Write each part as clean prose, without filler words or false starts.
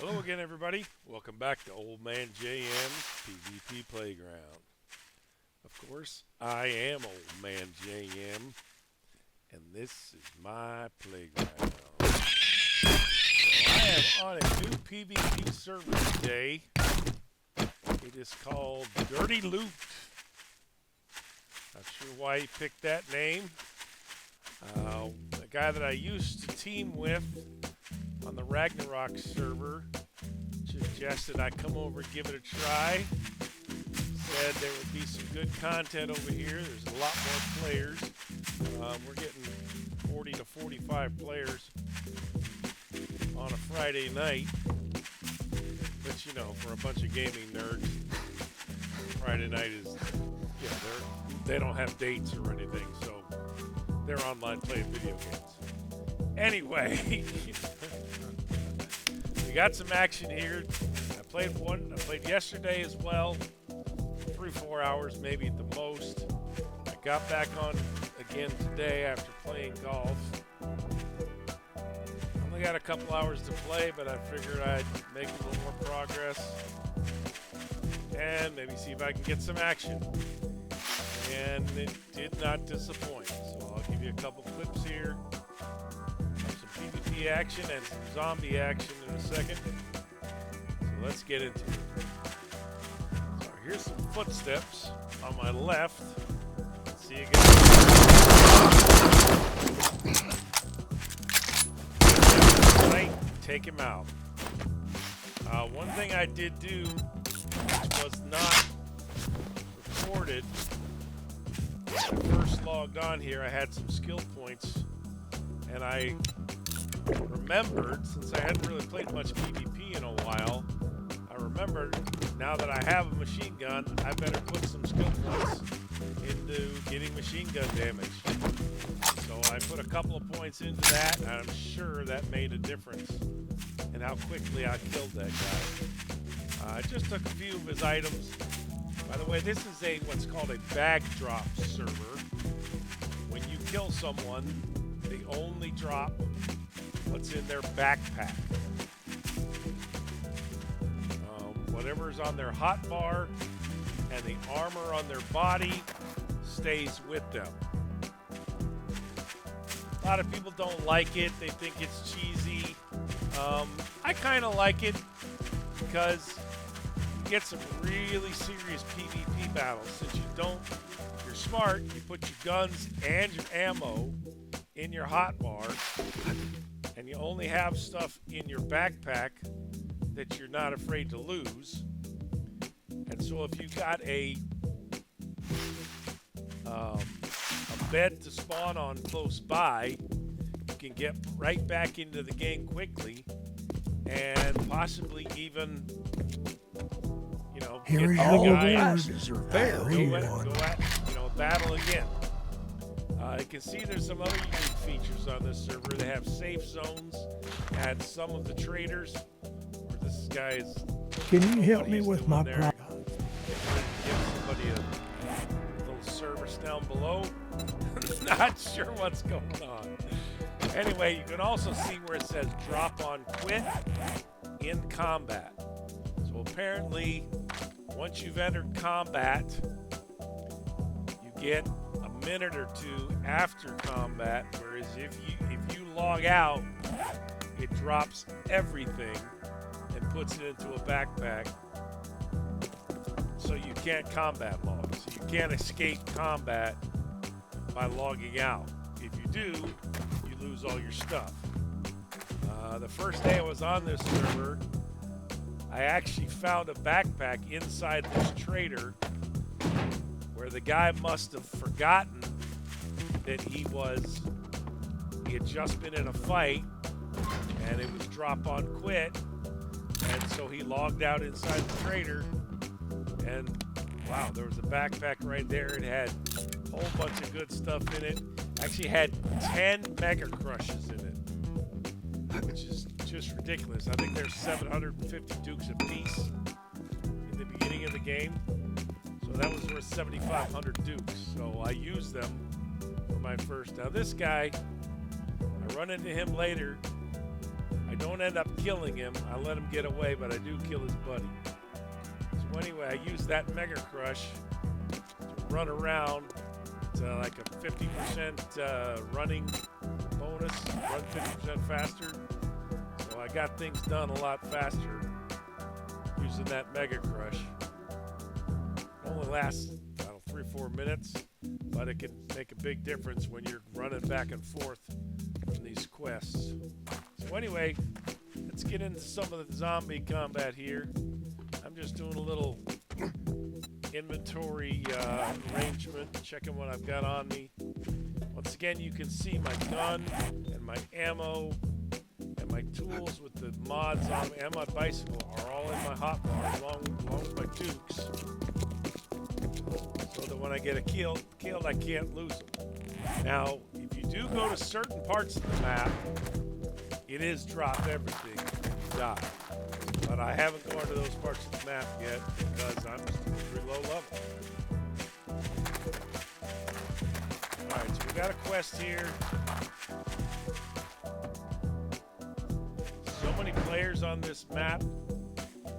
Hello again, everybody. Welcome back to OldManJM's PvP Playground. Of course, I am OldManJM, and this is my playground. So I am on a new PvP server today. It is called Dirty Loot. Not sure why he picked that name. The guy that I used to team with on the Ragnarok server suggested I come over and give it a try. Said there would be some good content over here. There's a lot more players. We're getting 40 to 45 players on a Friday night. But you know, for a bunch of gaming nerds, Friday night is, they don't have dates or anything, so they're online playing video games. Anyway, we got some action here. I played yesterday as well. 3-4 hours maybe at the most. I got back on again today after playing golf. Only got a couple hours to play, but I figured I'd make a little more progress and maybe see if I can get some action. And it did not disappoint. So I'll give you a couple clips here. Some PvP action and some zombie action in a second. So let's get into it. So here's some footsteps on my left. See you guys. Take him out. One thing I did do, which was not recorded when I first logged on here, I had some skill points, and I remembered, since I hadn't really played much PvP in a while, I remembered now that I have a machine gun, I better put some skill points into getting machine gun damage. So I put a couple of points into that, and I'm sure that made a difference in how quickly I killed that guy. I just took a few of his items. By the way, this is what's called a bag drop server. When you kill someone, they only drop what's in their backpack. Whatever's on their hotbar and the armor on their body stays with them. A lot of people don't like it. They think it's cheesy. I kind of like it because you get some really serious PvP battles. Since you're smart, you put your guns and your ammo in your hotbar, and you only have stuff in your backpack that you're not afraid to lose. And so if you got a bed to spawn on close by, you can get right back into the game quickly and possibly even, Here get is the your guys reward. battle again. You can see there's some other unique features on this server. They have safe zones at some of the traders. This guy's. Can you help me with my problem? Give somebody a little service down below. Not sure what's going on. Anyway, you can also see where it says drop on quit in combat. So apparently, once you've entered combat, you get a minute or two after combat, whereas if you log out, it drops everything and puts it into a backpack, so you can't combat log. So you can't escape combat by logging out. If you do, you lose all your stuff. The first day I was on this server, I actually found a backpack inside this trader where the guy must have forgotten that he had just been in a fight and it was drop on quit, and so he logged out inside the trader, and wow, there was a backpack right there. It had a whole bunch of good stuff in it. Actually had 10 Mega Crushes in it, which is just ridiculous. I think there's 750 Dukes apiece in the beginning of the game. So that was worth 7,500 Dukes. So I used them for my first. Now this guy, I run into him later. I don't end up killing him. I let him get away, but I do kill his buddy. So anyway, I use that Mega Crush to run around. It's like a 50% running bonus, run 50% faster. So I got things done a lot faster using that Mega Crush. It only lasts, I don't know, 3-4 minutes, but it can make a big difference when you're running back and forth from these quests. So anyway, let's get into some of the zombie combat here. I'm just doing a little inventory arrangement, checking what I've got on me. Once again, you can see my gun and my ammo and my tools with the mods on me and my bicycle are all in my hotbar along with my dukes, so that when I get killed, I can't lose them. Now, if you do go to certain parts of the map, it is drop everything and you die. But I haven't gone to those parts of the map yet because I'm pretty low level. Alright, so we got a quest here. So many players on this map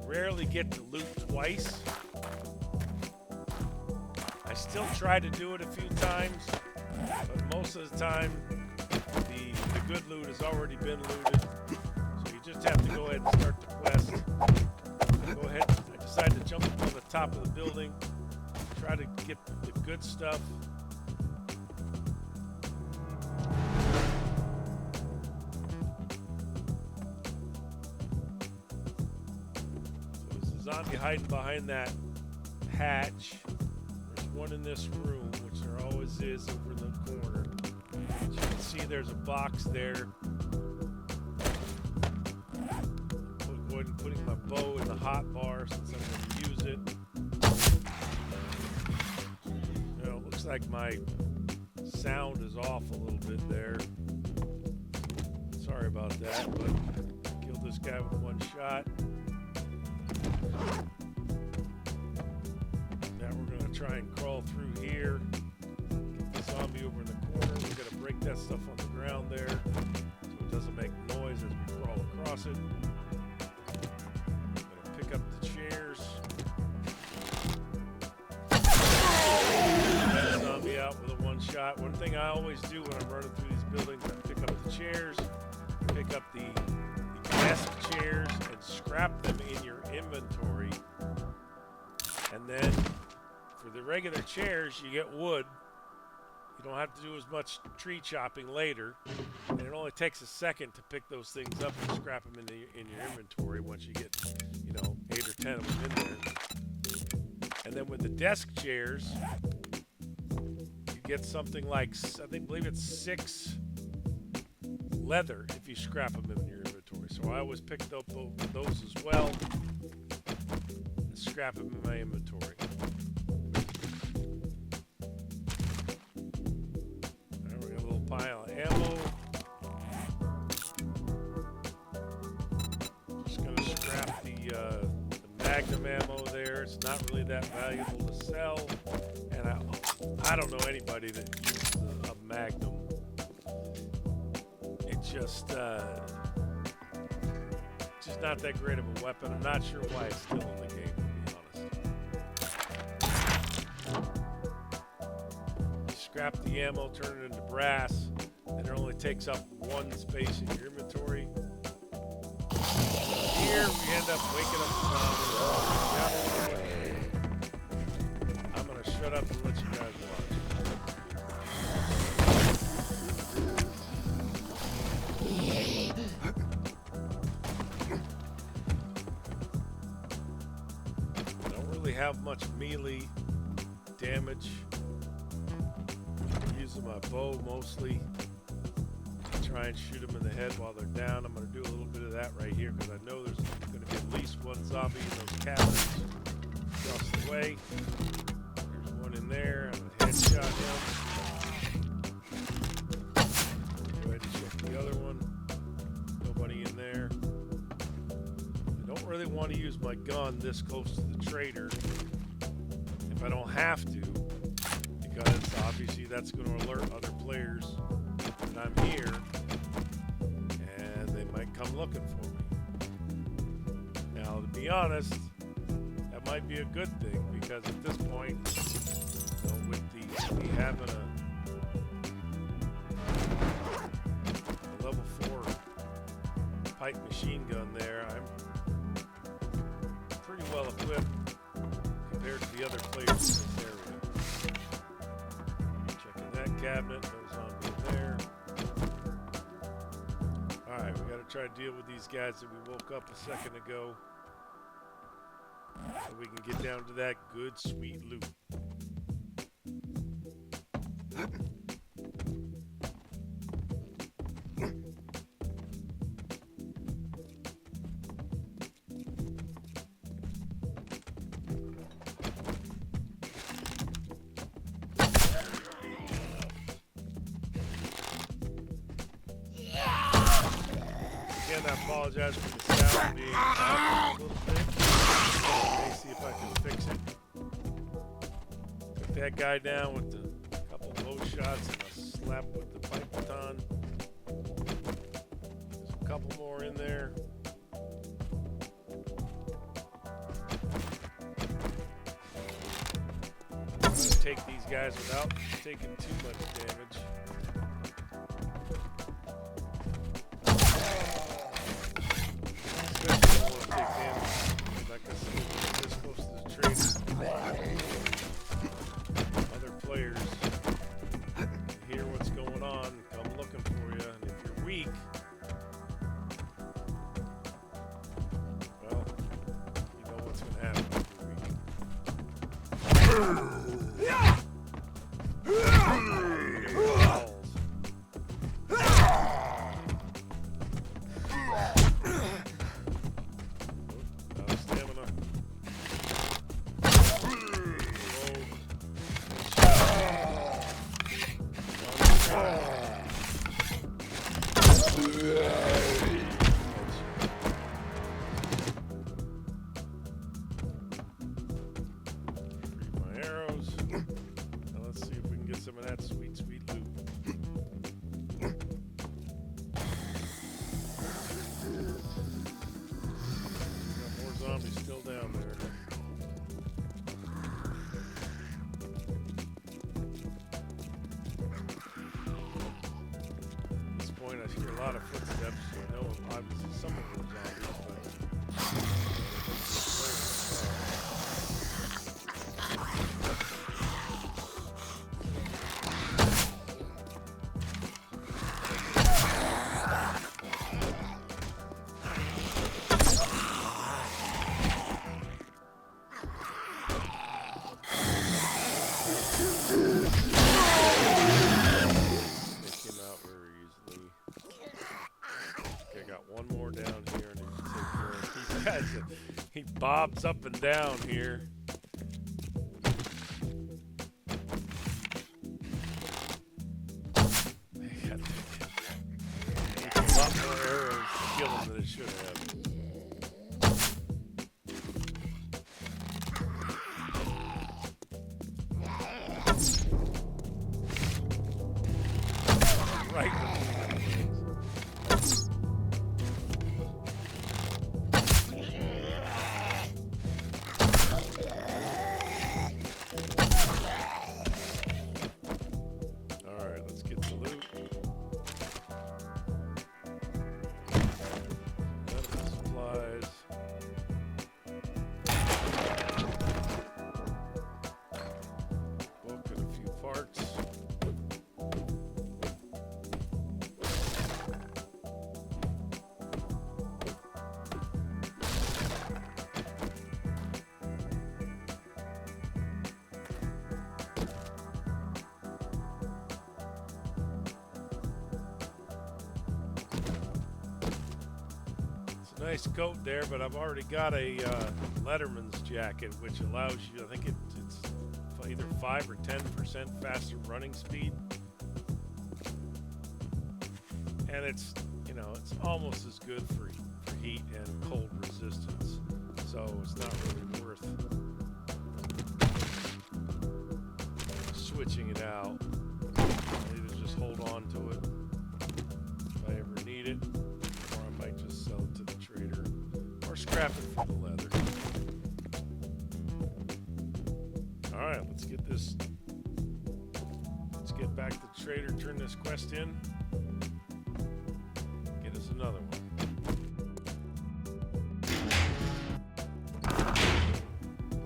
rarely get to loot twice. I still try to do it a few times, but most of the time the good loot has already been looted. So you just have to go ahead and start the quest. Go ahead, I decided to jump up on the top of the building, try to get the good stuff. So there's a zombie hiding behind that hatch. There's one in this room, which there always is over in the corner. As you can see, there's a box there. Go ahead and putting my bow in the hot bar since I'm going to use it. You know, it looks like my sound is off a little bit there. Sorry about that, but killed this guy with one shot. Now we're going to try and crawl through here. Get the zombie over in the corner. We're going to break that stuff on the ground there so it doesn't make noise as we crawl across it. Pick up the chairs. Get the zombie out with a one shot. One thing I always do when I'm running through these buildings, I pick up the chairs, pick up the desk chairs, and scrap them in your inventory. And then for the regular chairs, you get wood. You don't have to do as much tree chopping later, and it only takes a second to pick those things up and scrap them in your inventory once you get, 8 or 10 of them in there. And then with the desk chairs, you get something like, I believe it's 6 leather if you scrap them in your inventory. So I always picked up those as well and scrap them in my inventory. Pile of ammo. Just gonna scrap the Magnum ammo there. It's not really that valuable to sell, and I don't know anybody that uses a Magnum. It's just not that great of a weapon. I'm not sure why it's still in the game, to be honest. Scrap the ammo, turn it into brass, and it only takes up 1 space in your inventory. Here we end up waking up the zombies. I'm gonna shut up and let you guys watch. I don't really have much melee damage. Using my bow mostly. Try and shoot them in the head while they're down. I'm going to do a little bit of that right here because I know there's going to be at least one zombie in those cabins across the way. There's one in there. I'm going to headshot him. Go ahead and check the other one. Nobody in there. I don't really want to use my gun this close to the trader if I don't have to, because obviously that's going to alert other players that I'm here, and they might come looking for me. Now, to be honest, that might be a good thing because at this point, you know, with me having a level 4 pipe machine gun there, I'm pretty well equipped compared to the other players in this area. Checking that cabinet, no zombie in there. Alright, we gotta try to deal with these guys that we woke up a second ago. So we can get down to that good, sweet loot. Again, I apologize for the sound being off a little bit. Let me see if I can fix it. Took that guy down with a couple low shots and a slap with the pipe baton. There's a couple more in there. I'm going to take these guys without taking too much damage. Other players hear what's going on, come looking for you, and if you're weak, well, you know what's going to happen if you're weak. Still down there. At this point, I hear a lot of footsteps, so I know obviously some of them are zombies, he bobs up and down here. A lot more arrows to kill him than it should have. Right. Nice coat there, but I've already got a Letterman's jacket, which allows you, I think it's either 5 or 10% faster running speed, and it's, you know, it's almost as good for heat and cold resistance, so it's not really worth switching it out. I'll either just hold on to it if I ever need it, or I might just scrapping for the leather. Alright, let's get this. Let's get back to the trader, turn this quest in. Get us another one.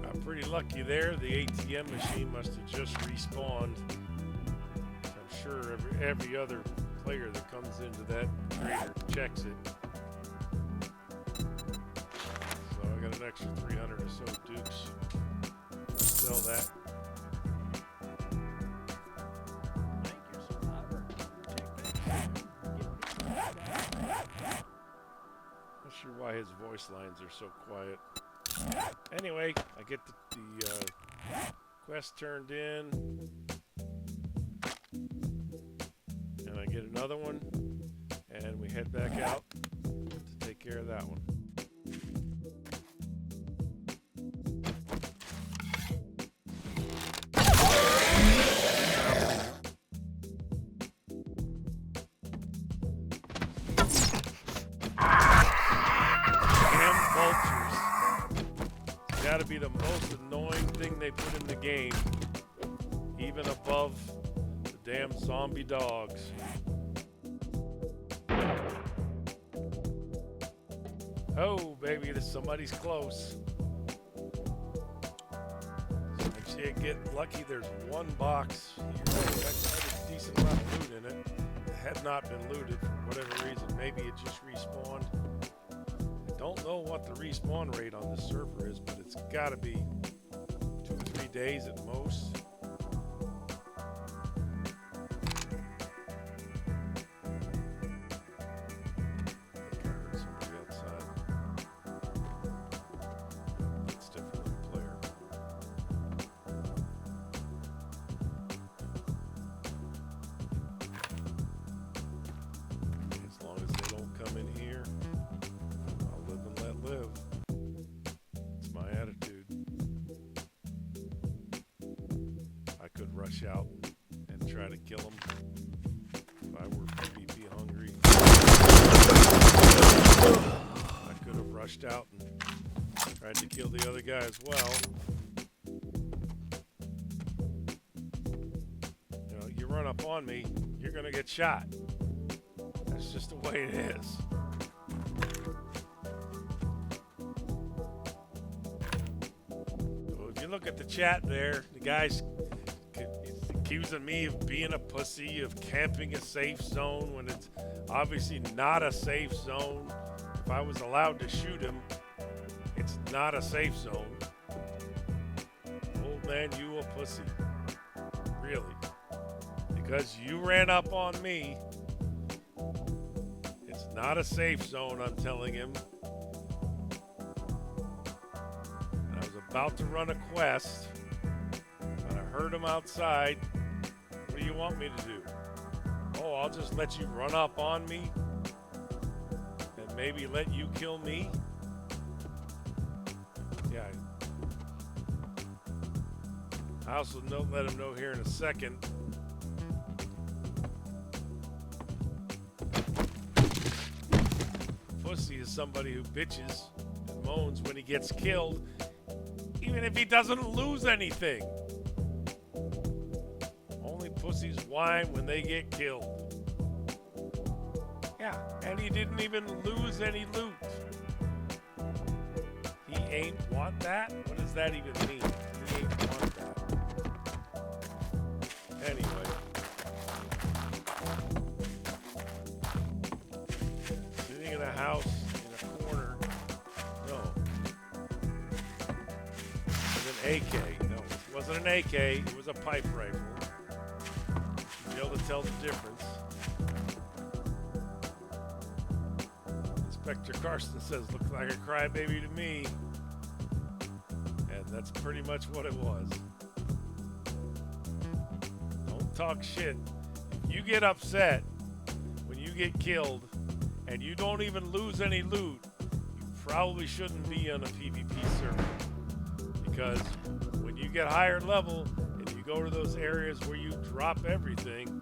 I'm pretty lucky there. The ATM machine must have just respawned. I'm sure every other player that comes into that trader checks it. So I got an extra 300 or so dukes. I'll sell that. Not sure why his voice lines are so quiet. Anyway, I get the quest turned in. And I get another one. And we head back out to take care of that one. Got to be the most annoying thing they put in the game, even above the damn zombie dogs. Oh, baby, somebody's close. Actually, I get lucky. There's one box here. That's a decent amount of loot in it. It had not been looted for whatever reason. Maybe it just respawned. Don't know what the respawn rate on this server is, but it's got to be 2 or 3 days at most. I heard somebody outside. It's different than the player. As long as they don't come in here, live. It's my attitude. I could rush out and try to kill him if I were PvP hungry. I could have rushed out and tried to kill the other guy as well. You know, you run up on me, you're gonna get shot. That's just the way it is. Look at the chat there. The guy's accusing me of being a pussy, of camping a safe zone when it's obviously not a safe zone. If I was allowed to shoot him, it's not a safe zone. Old man, you a pussy. Really. Because you ran up on me. It's not a safe zone, I'm telling him. About to run a quest, but I heard him outside. What do you want me to do? Oh, I'll just let you run up on me and maybe let you kill me? Yeah. I also let him know here in a second. Pussy is somebody who bitches and moans when he gets killed, even if he doesn't lose anything. Only pussies whine when they get killed. Yeah, and he didn't even lose any loot. He ain't want that? What does that even mean? He ain't want that. Anyway. Sitting in a house in a corner. No. AK. No, it wasn't an AK. It was a pipe rifle. You'll be able to tell the difference. Inspector Carson says, looks like a crybaby to me. And that's pretty much what it was. Don't talk shit. If you get upset when you get killed and you don't even lose any loot, you probably shouldn't be on a PvP server. Because when you get higher level and you go to those areas where you drop everything,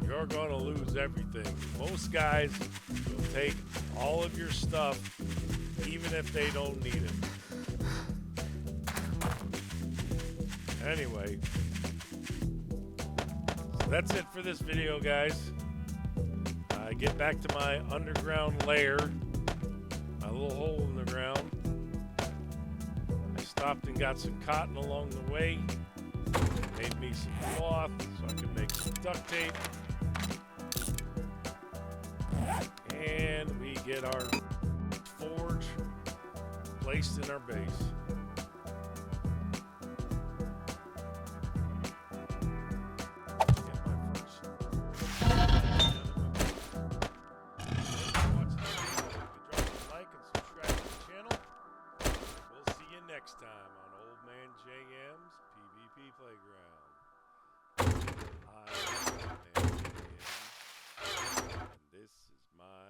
you're going to lose everything. Most guys will take all of your stuff even if they don't need it. Anyway, so that's it for this video, guys. I get back to my underground lair, my little hole in the ground. I stopped and got some cotton along the way, made me some cloth so I could make some duct tape, and we get our forge placed in our base. Next time on OldManJM's PvP Playground. I am OldManJM, and this is my